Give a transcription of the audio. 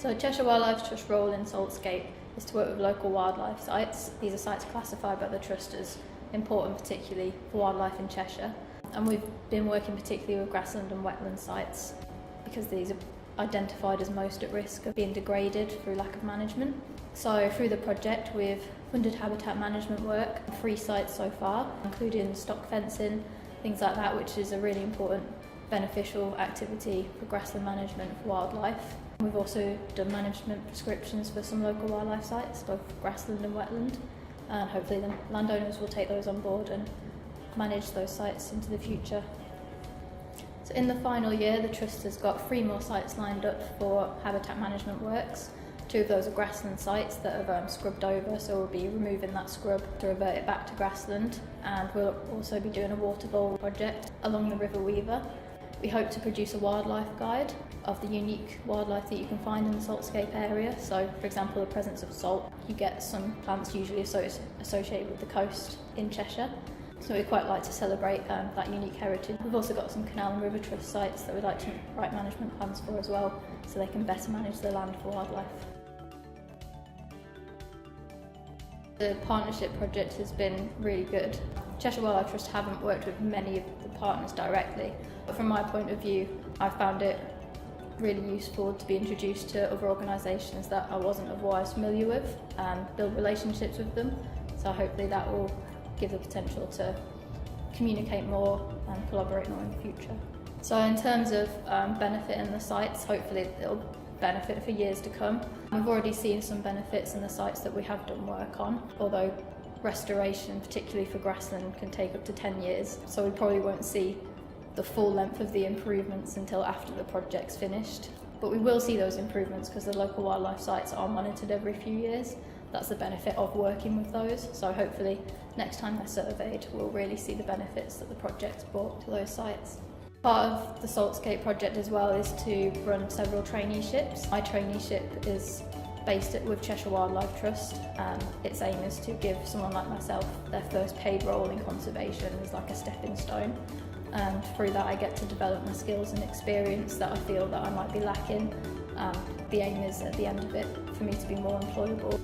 So Cheshire Wildlife Trust role in Saltscape is to work with local wildlife sites. These are sites classified by the Trust as important, particularly for wildlife in Cheshire. And we've been working particularly with grassland and wetland sites because these are identified as most at risk of being degraded through lack of management. So through the project we've funded habitat management work on 3 sites so far, including stock fencing, things like that, which is a really important beneficial activity for grassland management for wildlife. We've also done management prescriptions for some local wildlife sites, both grassland and wetland, and hopefully the landowners will take those on board and manage those sites into the future. So in the final year, the Trust has got 3 more sites lined up for habitat management works. 2 of those are grassland sites that have scrubbed over, so we'll be removing that scrub to revert it back to grassland, and we'll also be doing a water bowl project along the River Weaver. We hope to produce a wildlife guide of the unique wildlife that you can find in the Saltscape area. So, for example, the presence of salt. You get some plants usually associated with the coast in Cheshire. So we'd quite like to celebrate that unique heritage. We've also got some canal and river trust sites that we'd like to write management plans for as well, so they can better manage the land for wildlife. The partnership project has been really good. Cheshire Wildlife Trust haven't worked with many of the partners directly, but from my point of view, I found it really useful to be introduced to other organisations that I wasn't otherwise familiar with and build relationships with them. So hopefully that will give the potential to communicate more and collaborate more in the future. So in terms of benefiting the sites, hopefully it'll benefit for years to come. We've already seen some benefits in the sites that we have done work on, although restoration, particularly for grassland, can take up to 10 years. So we probably won't see the full length of the improvements until after the project's finished. But we will see those improvements because the local wildlife sites are monitored every few years. That's the benefit of working with those. So hopefully next time they're surveyed, we'll really see the benefits that the project's brought to those sites. Part of the Saltscape project as well is to run several traineeships. My traineeship is based with Cheshire Wildlife Trust, and its aim is to give someone like myself their first paid role in conservation as like a stepping stone. And through that I get to develop my skills and experience that I feel that I might be lacking. The aim is at the end of it for me to be more employable.